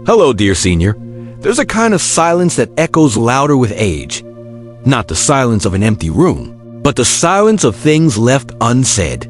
Hello, dear senior. There's a kind of silence that echoes louder with age. Not the silence of an empty room, but the silence of things left unsaid.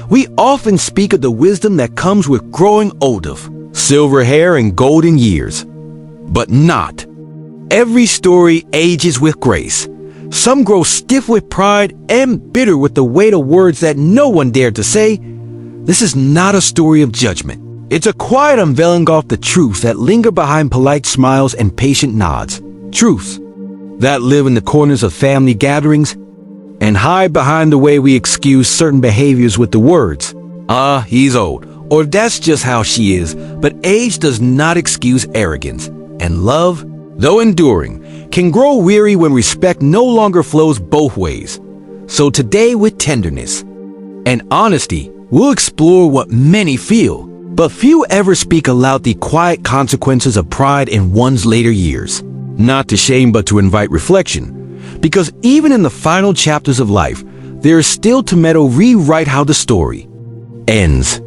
We often speak of the wisdom that comes with growing older, silver hair and golden years. But not. Every story ages with grace. Some grow stiff with pride and bitter with the weight of words that no one dared to say. This is not a story of judgment. It's a quiet unveiling of the truths that linger behind polite smiles and patient nods. Truths that live in the corners of family gatherings and hide behind the way we excuse certain behaviors with the words, he's old, or that's just how she is. But age does not excuse arrogance, and love, though enduring, can grow weary when respect no longer flows both ways. So today, with tenderness and honesty, we'll explore what many feel, but few ever speak aloud, the quiet consequences of pride in one's later years. Not to shame, but to invite reflection. Because even in the final chapters of life, there is still to rewrite how the story ends.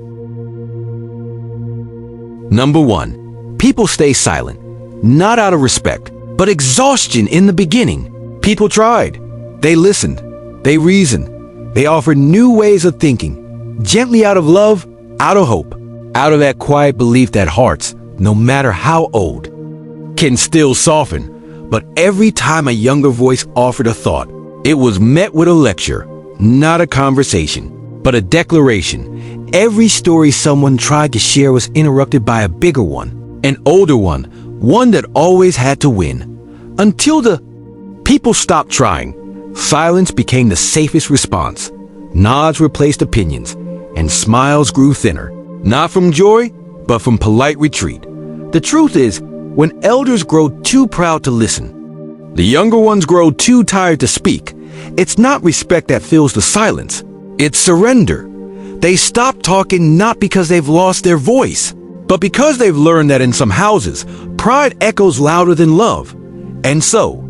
Number 1. People stay silent, not out of respect, but exhaustion in the beginning. People tried. They listened. They reasoned. They offered new ways of thinking, gently out of love, out of hope, out of that quiet belief that hearts, no matter how old, can still soften. But every time a younger voice offered a thought, it was met with a lecture, not a conversation, but a declaration. Every story someone tried to share was interrupted by a bigger one, an older one that always had to win. Until the people stopped trying, silence became the safest response. Nods replaced opinions, and smiles grew thinner. Not from joy, but from polite retreat. The truth is, when elders grow too proud to listen, the younger ones grow too tired to speak. It's not respect that fills the silence. It's surrender. They stop talking not because they've lost their voice, but because they've learned that in some houses, pride echoes louder than love. And so,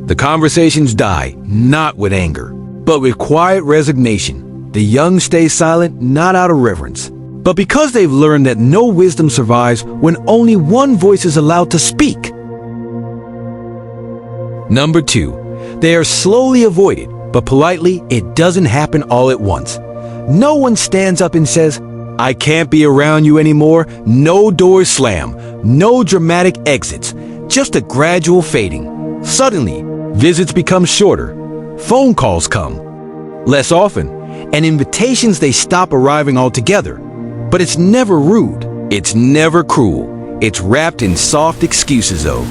the conversations die, not with anger, but with quiet resignation. The young stay silent, not out of reverence, but because they've learned that no wisdom survives when only one voice is allowed to speak. Number 2, they are slowly avoided, but politely, it doesn't happen all at once. No one stands up and says, "I can't be around you anymore." No doors slam, no dramatic exits, just a gradual fading. Suddenly, visits become shorter, phone calls come less often, and invitations, they stop arriving altogether. But it's never rude, it's never cruel, it's wrapped in soft excuses though.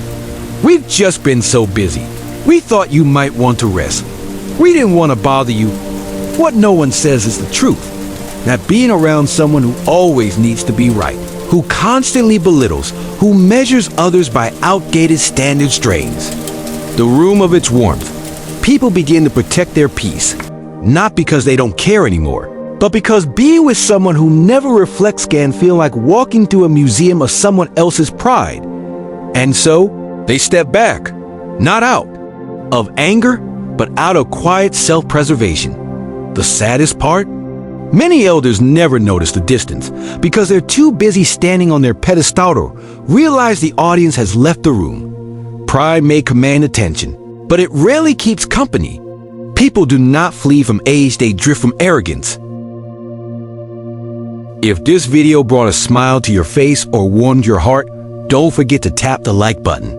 "We've just been so busy. We thought you might want to rest. We didn't want to bother you." What no one says is the truth, that being around someone who always needs to be right, who constantly belittles, who measures others by outdated standards drains the room of its warmth. People begin to protect their peace, not because they don't care anymore, but because being with someone who never reflects can feel like walking through a museum of someone else's pride. And so, they step back, not out of anger, but out of quiet self-preservation. The saddest part? Many elders never notice the distance because they're too busy standing on their pedestal to realize the audience has left the room. Pride may command attention, but it rarely keeps company. People do not flee from age, they drift from arrogance. If this video brought a smile to your face or warmed your heart, don't forget to tap the like button.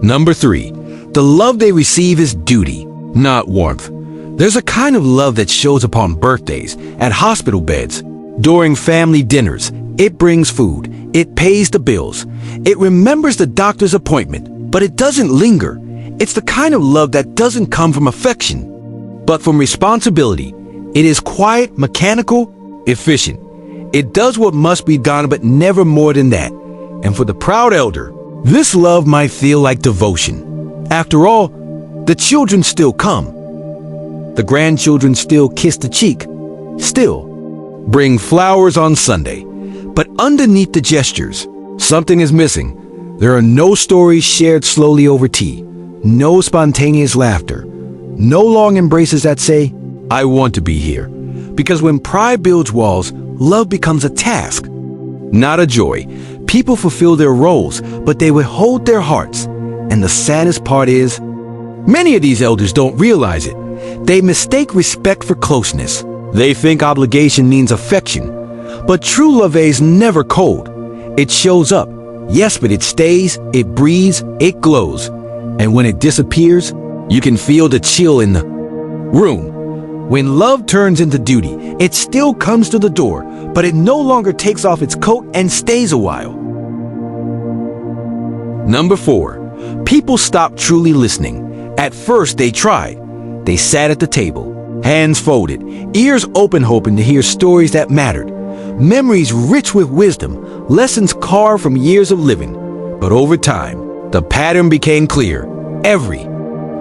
Number 3, the love they receive is duty, not warmth. There's a kind of love that shows up on birthdays, at hospital beds, during family dinners. It brings food, it pays the bills, it remembers the doctor's appointment, but it doesn't linger. It's the kind of love that doesn't come from affection, but from responsibility. It is quiet, mechanical, efficient. It does what must be done, but never more than that. And for the proud elder, this love might feel like devotion. After all, the children still come. The grandchildren still kiss the cheek, still bring flowers on Sunday. But underneath the gestures, something is missing. There are no stories shared slowly over tea, no spontaneous laughter, no long embraces that say, "I want to be here." Because when pride builds walls, love becomes a task, not a joy. People fulfill their roles, but they withhold their hearts. And the saddest part is, many of these elders don't realize it. They mistake respect for closeness. They think obligation means affection. But true love is never cold. It shows up, yes, but it stays, it breathes, it glows. And when it disappears, you can feel the chill in the room. When love turns into duty, it still comes to the door, but it no longer takes off its coat and stays a while. Number 4. People stop truly listening. At first, they tried. They sat at the table, hands folded, ears open hoping to hear stories that mattered. Memories rich with wisdom, lessons carved from years of living. But over time, the pattern became clear. Every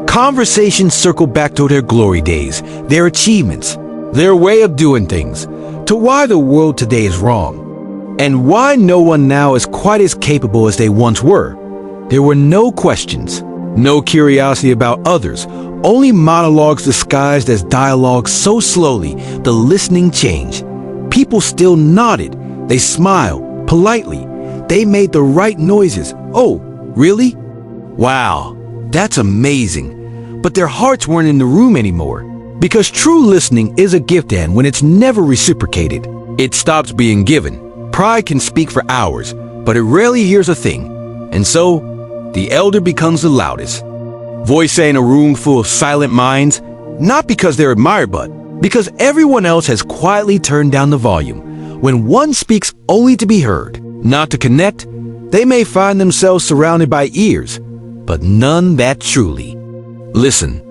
conversation circled back to their glory days, their achievements, their way of doing things, to why the world today is wrong, and why no one now is quite as capable as they once were. There were no questions, no curiosity about others, only monologues disguised as dialogue so slowly the listening changed. People still nodded, they smiled, politely, they made the right noises. Oh, really? Wow, that's amazing. But their hearts weren't in the room anymore. Because true listening is a gift, and when it's never reciprocated, it stops being given. Pride can speak for hours, but it rarely hears a thing. And so, the elder becomes the loudest. Voice in a room full of silent minds, not because they're admired, but because everyone else has quietly turned down the volume. When one speaks only to be heard, not to connect, they may find themselves surrounded by ears, but none that truly listen.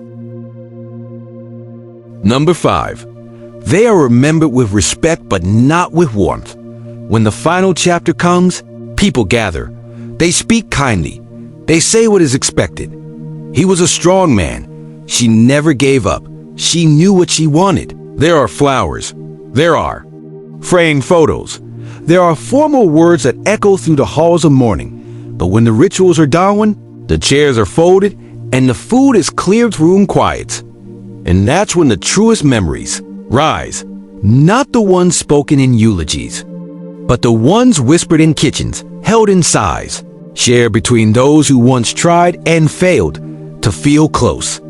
Number 5. They are remembered with respect but not with warmth. When the final chapter comes, people gather. They speak kindly. They say what is expected. He was a strong man. She never gave up. She knew what she wanted. There are flowers. There are framed photos. There are formal words that echo through the halls of mourning. But when the rituals are done, the chairs are folded, and the food is cleared, room quiets. And that's when the truest memories rise, not the ones spoken in eulogies, but the ones whispered in kitchens, held in sighs, shared between those who once tried and failed to feel close.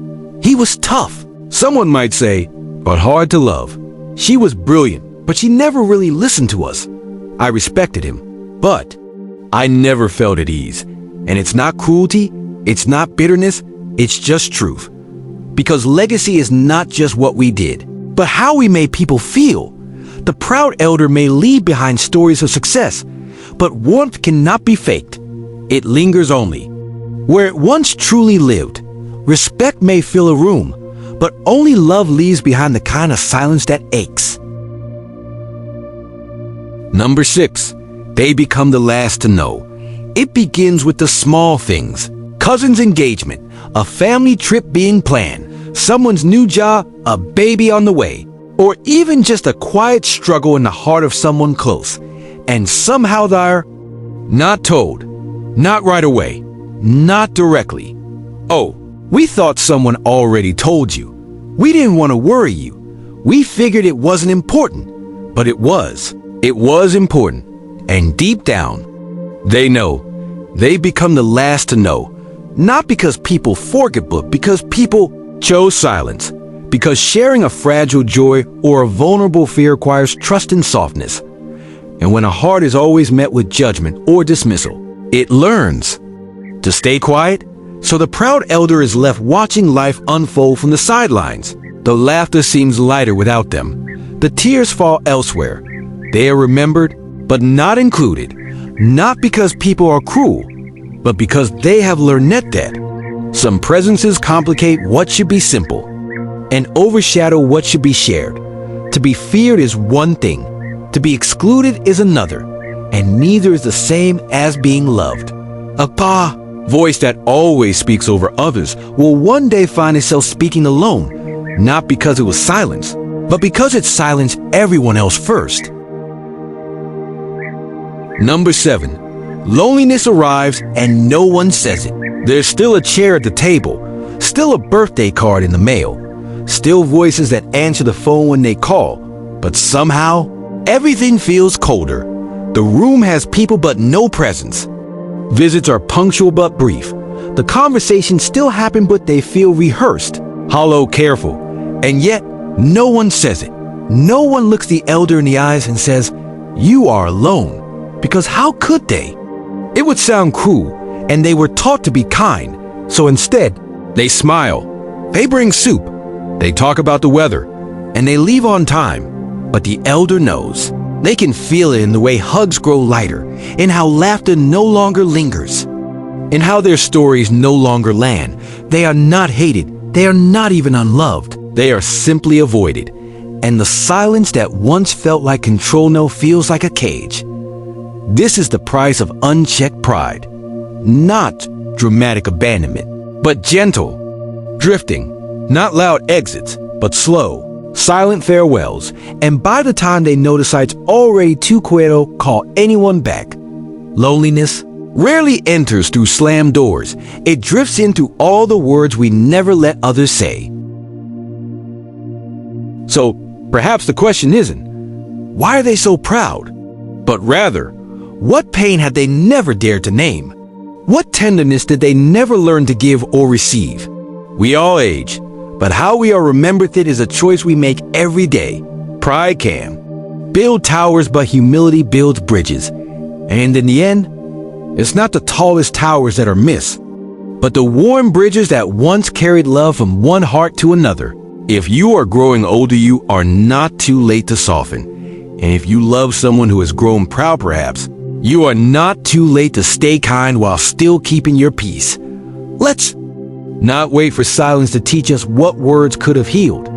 He was tough, someone might say, but hard to love. She was brilliant, but she never really listened to us. I respected him, but I never felt at ease. And it's not cruelty, it's not bitterness, it's just truth. Because legacy is not just what we did, but how we made people feel. The proud elder may leave behind stories of success, but warmth cannot be faked. It lingers only. Where it once truly lived, respect may fill a room, but only love leaves behind the kind of silence that aches. Number 6. They become the last to know. It begins with the small things. Cousin's engagement, a family trip being planned, someone's new job, a baby on the way, or even just a quiet struggle in the heart of someone close. And somehow they're not told, not right away, not directly. Oh, we thought someone already told you. We didn't want to worry you. We figured it wasn't important, but it was. It was important. And deep down, they know. They become the last to know. Not because people forget, but because people chose silence. Because sharing a fragile joy or a vulnerable fear requires trust and softness. And when a heart is always met with judgment or dismissal, it learns to stay quiet. So the proud elder is left watching life unfold from the sidelines. The laughter seems lighter without them. The tears fall elsewhere. They are remembered, but not included. Not because people are cruel, but because they have learned that some presences complicate what should be simple and overshadow what should be shared. To be feared is one thing, to be excluded is another, and neither is the same as being loved. A voice that always speaks over others will one day find itself speaking alone, not because it was silence, but because it silenced everyone else first. Number 7. Loneliness arrives and no one says it. There's still a chair at the table, still a birthday card in the mail, still voices that answer the phone when they call, but somehow everything feels colder. The room has people but no presence. Visits are punctual but brief. The conversations still happen but they feel rehearsed, hollow, careful. And yet, no one says it. No one looks the elder in the eyes and says, "You are alone." Because how could they? It would sound cruel, and they were taught to be kind. So instead, they smile. They bring soup. They talk about the weather. And they leave on time. But the elder knows. They can feel it in the way hugs grow lighter, in how laughter no longer lingers, in how their stories no longer land. They are not hated. They are not even unloved. They are simply avoided. And the silence that once felt like control now feels like a cage. This is the price of unchecked pride. Not dramatic abandonment, but gentle, drifting, not loud exits, but slow, silent farewells, and by the time they notice it's already too late to call anyone back. Loneliness rarely enters through slammed doors. It drifts in through all the words we never let others say. So perhaps the question isn't, why are they so proud? But rather, what pain had they never dared to name? What tenderness did they never learn to give or receive? We all age, but how we are remembered it is a choice we make every day. Pride can build towers, but humility builds bridges. And in the end, it's not the tallest towers that are missed, but the warm bridges that once carried love from one heart to another. If you are growing older, you are not too late to soften. And if you love someone who has grown proud, perhaps, you are not too late to stay kind while still keeping your peace. Let's not wait for silence to teach us what words could have healed.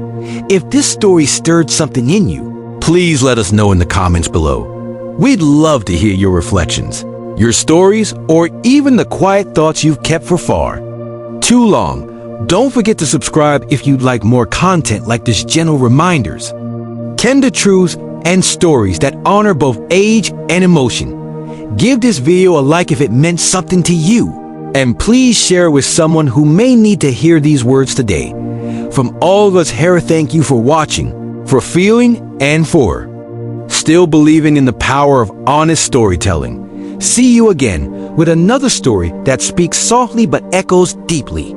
If this story stirred something in you, please let us know in the comments below. We'd love to hear your reflections, your stories, or even the quiet thoughts you've kept for far too long. Don't forget to subscribe if you'd like more content like this, gentle reminders, tender truths, and stories that honor both age and emotion. Give this video a like if it meant something to you. And please share it with someone who may need to hear these words today. From all of us here, thank you for watching, for feeling, and for still believing in the power of honest storytelling. See you again with another story that speaks softly but echoes deeply.